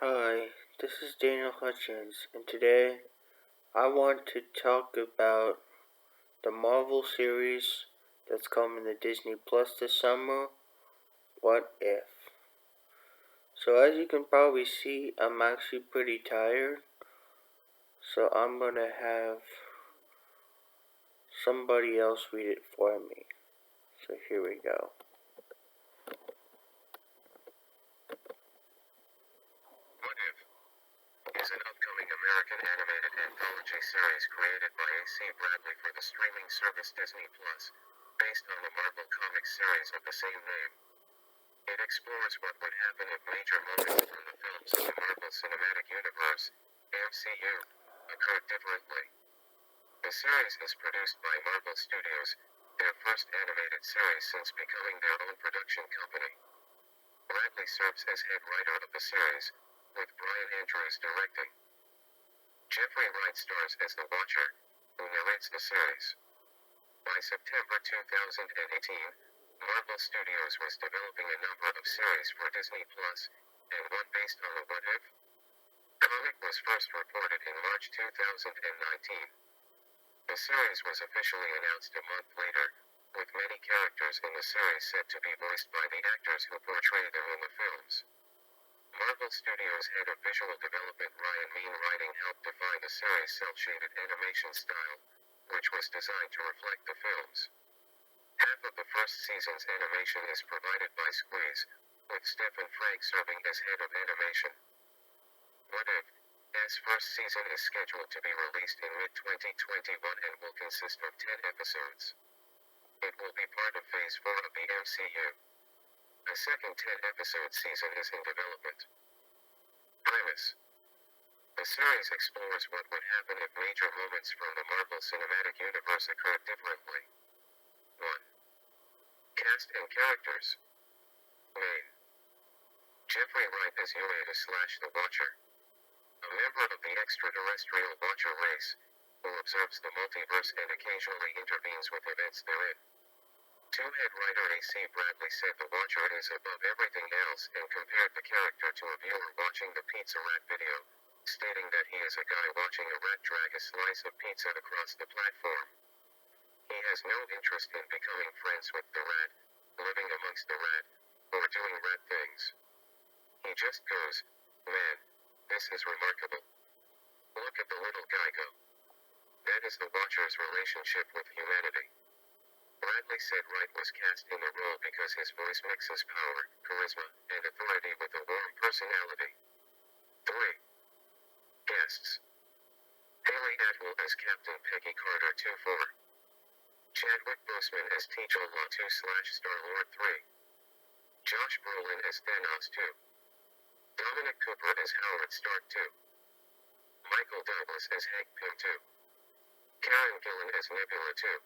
Hi, this is Daniel Hutchins, and today I want to talk about the Marvel series that's coming to Disney Plus this summer, What If? So as you can probably see, I'm actually pretty tired, so I'm gonna have somebody else read it for me. So here we go. What If is an upcoming American animated anthology series created by A.C. Bradley for the streaming service Disney Plus, based on the Marvel Comics series of the same name. It explores what would happen if major moments from the films of the Marvel Cinematic Universe, MCU, occurred differently. The series is produced by Marvel Studios, their first animated series since becoming their own production company. Bradley serves as head writer of the series, with Brian Andrews directing. Jeffrey Wright stars as the Watcher, who narrates the series. By September 2018, Marvel Studios was developing a number of series for Disney Plus, and one based on the What If comic was first reported in March 2019. The series was officially announced a month later, with many characters in the series set to be voiced by the actors who portray them in the films. Marvel Studios head of visual development Ryan Mean writing helped define the series' cel-shaded animation style, which was designed to reflect the films. Half of the first season's animation is provided by Squeeze, with Stephen Frank serving as head of animation. What If's first season is scheduled to be released in mid-2021 and will consist of 10 episodes. It will be part of Phase 4 of the MCU. A second 10-episode season is in development. Premise: the series explores what would happen if major moments from the Marvel Cinematic Universe occurred differently. 1. Cast and characters. Main: Jeffrey Wright as Uranus/the Watcher, a member of the extraterrestrial Watcher race, who observes the multiverse and occasionally intervenes with events therein. Head writer A.C. Bradley said the Watcher is above everything else and compared the character to a viewer watching the Pizza Rat video, stating that he is a guy watching a rat drag a slice of pizza across the platform. He has no interest in becoming friends with the rat, living amongst the rat, or doing rat things. He just goes, "Man, this is remarkable. Look at the little guy go." That is the Watcher's relationship with humanity. Bradley said Wright was cast in the role because his voice mixes power, charisma, and authority with a warm personality. 3. Guests. Haley Atwell as Captain Peggy Carter 2-4. Chadwick Boseman as T'Challa 2/Star-Lord 3. Josh Brolin as Thanos 2. Dominic Cooper as Howard Stark 2. Michael Douglas as Hank Pym 2. Karen Gillan as Nebula 2.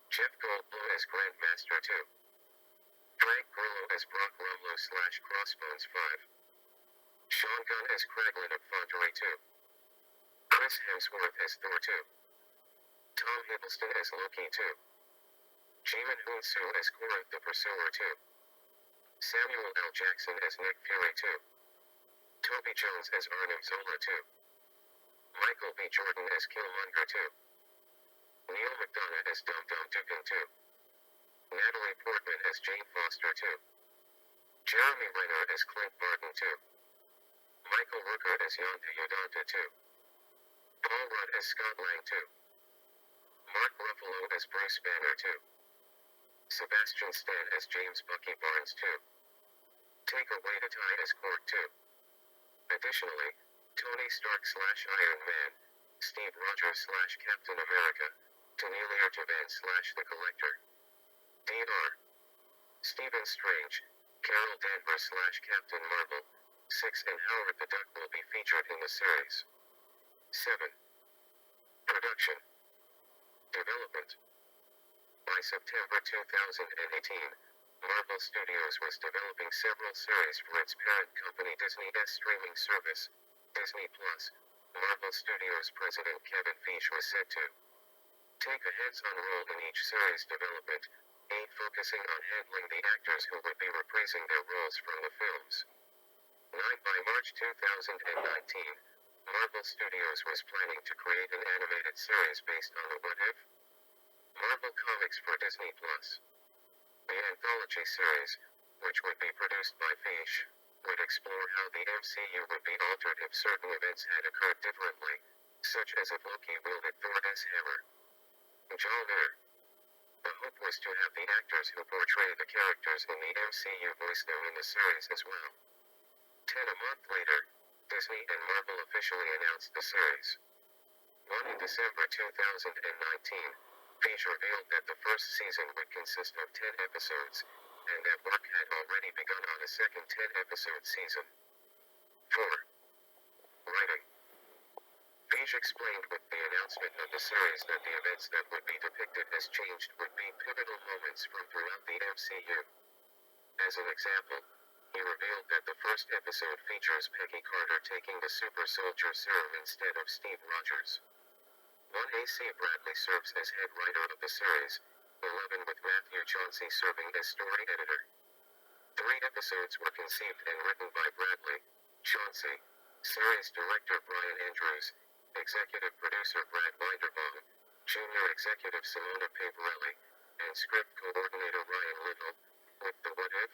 Jeff Goldblum as Grandmaster 2. Frank Grillo as Brock Rumlow/Crossbones 5. Sean Gunn as Kraglin of Fontaine 2. Chris Hemsworth as Thor 2. Tom Hiddleston as Loki 2. Jimin Hunsu as Korath the Pursuer 2. Samuel L. Jackson as Nick Fury 2. Toby Jones as Arnim Zola 2. Michael B. Jordan as Killmonger 2. Neil McDonough as Dum-Dum Dugan 2. Natalie Portman as Jane Foster 2. Jeremy Renner as Clint Barton 2. Michael Rooker as Yondu Udonta 2. Paul Rudd as Scott Lang 2. Mark Ruffalo as Bruce Banner 2. Sebastian Stan as James Bucky Barnes 2. Taika Waititi as Korg 2. Additionally, Tony Stark/Iron Man, Steve Rogers/Captain America, Tennille Javan/The Collector, Dr. Stephen Strange, Carol Danvers/Captain Marvel, 6 and Howard the Duck will be featured in the series. 7. Production. Development. By September 2018, Marvel Studios was developing several series for its parent company Disney's streaming service, Disney Plus. Marvel Studios president Kevin Feige was said to take a hands-on role in each series development, focusing on handling the actors who would be reprising their roles from the films. By March 2019, Marvel Studios was planning to create an animated series based on the What If? Marvel Comics for Disney Plus. The anthology series, which would be produced by Fish, would explore how the MCU would be altered if certain events had occurred differently, such as if Loki wielded Thor's hammer. Mjolnir. The hope was to have the actors who portray the characters in the MCU voice them in the series as well. A month later, Disney and Marvel officially announced the series. In December 2019, Fish revealed that the first season would consist of 10 episodes, and that work had already begun on a second 10-episode season. 4. Writing. Fish explained with the announcement of the series that the events that would be depicted as changed would be pivotal moments from throughout the MCU. As an example, he revealed that the first episode features Peggy Carter taking the super soldier serum instead of Steve Rogers. AC Bradley serves as head writer of the series, 11 with Matthew Chauncey serving as story editor. 3 episodes were conceived and written by Bradley, Chauncey, series director Brian Andrews, executive producer Brad Winderbaum, junior executive Simona Pavarelli, and script coordinator Ryan Little, with the What If?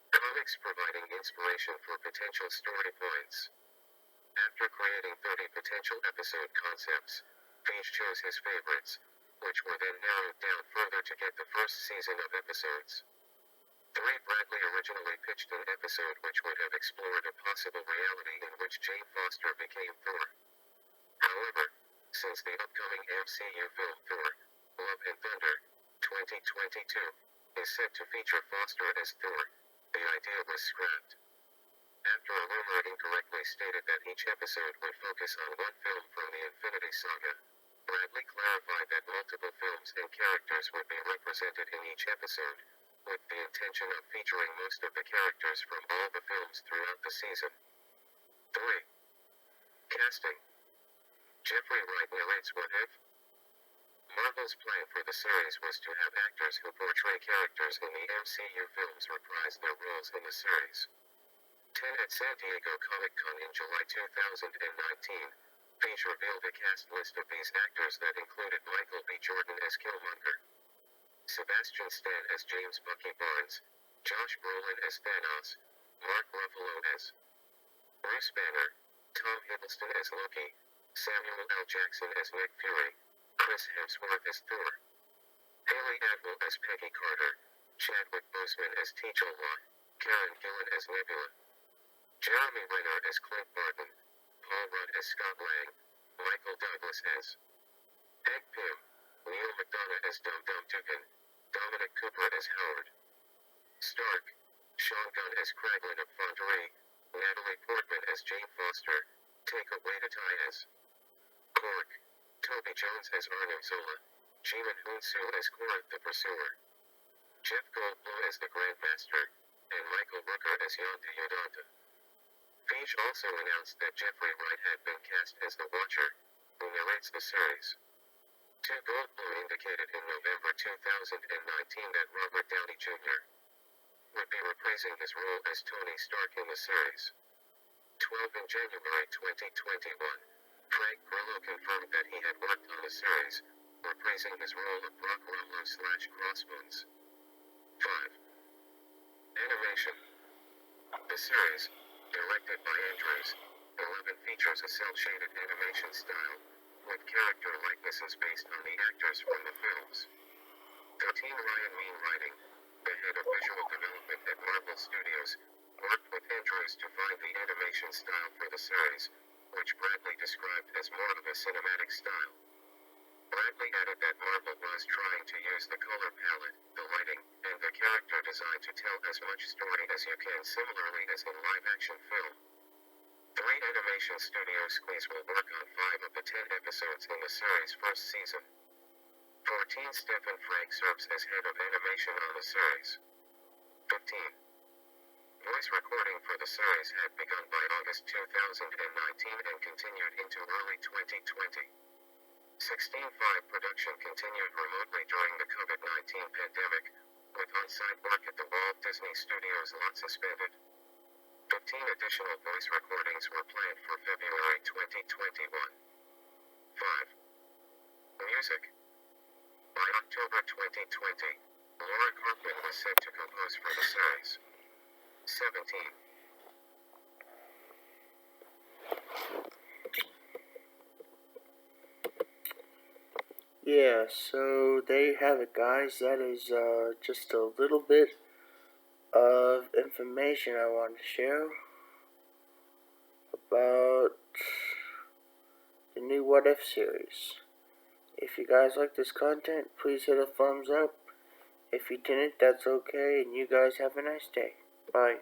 Comics providing inspiration for potential story points. After creating 30 potential episode concepts, Fish chose his favorites, which were then narrowed down further to get the first season of episodes. 3. Bradley originally pitched an episode which would have explored a possible reality in which Jane Foster became Thor. However, since the upcoming MCU film Thor, Love and Thunder, 2022, is set to feature Foster as Thor, the idea was scrapped. After a rumor incorrectly stated that each episode would focus on one film from the Infinity Saga, Bradley clarified that multiple films and characters would be represented in each episode, with the intention of featuring most of the characters from all the films throughout the season. 3. Casting. Jeffrey Wright narrates What If? Marvel's plan for the series was to have actors who portray characters in the MCU films reprise their roles in the series. At San Diego Comic-Con in July 2019, Fish revealed a cast list of these actors that included Michael B. Jordan as Killmonger, Sebastian Stan as James Bucky Barnes, Josh Brolin as Thanos, Mark Ruffalo as Bruce Banner, Tom Hiddleston as Loki, Samuel L. Jackson as Nick Fury, Chris Hemsworth as Thor, Haley Atwell as Peggy Carter, Chadwick Boseman as T'Challa, Karen Gillan as Nebula, Jeremy Renner as Clint Barton, Paul Rudd as Scott Lang, Michael Douglas as Hank Pym, Neil McDonough as Dum Dum Dugan, Dominic Cooper as Howard Stark, Sean Gunn as Kraglin of Fonderie, Natalie Portman as Jane Foster, Taika Waititi as Korg, Toby Jones as Arnim Zola, Jimin Hunsu as Korath the Pursuer, Jeff Goldblum as the Grandmaster, and Michael Rooker as Yondu Yodonta. Fish also announced that Jeffrey Wright had been cast as the Watcher, who narrates the series. Goldblum indicated in November 2019 that Robert Downey Jr. would be reprising his role as Tony Stark in the series. In January 2021, Frank Grillo confirmed that he had worked on the series, reprising his role of Brock Rumlow/Crossbones. 5. Animation. The series, directed by Andrews, 11 features a cel-shaded animation style, with character likenesses based on the actors from the films. 13. Ryan Mean writing, the head of visual development at Marvel Studios, worked with Andrews to find the animation style for the series, which Bradley described as more of a cinematic style. Bradley added that Marvel was trying to use the color palette, the lighting, and the character design to tell as much story as you can similarly as in live-action film. 3. Animation Studio Squeeze will work on 5 of the 10 episodes in the series' first season. 14. Stephen Frank serves as head of animation on the series. 15. Voice recording for the series had begun by August 2019 and continued into early 2020. 16. Production continued remotely during the COVID-19 pandemic, with on-site work at the Walt Disney Studios lot suspended. 15. 18 additional voice recordings were planned for February 2021. 5. Music. By October 2020, Laura Carpin was set to compose for the series. 17. Yeah, so there you have it, guys. That is just a little bit of information I want to share about the new What If series. If you guys like this content, please hit a thumbs up. If you didn't, that's okay, and you guys have a nice day. Bye.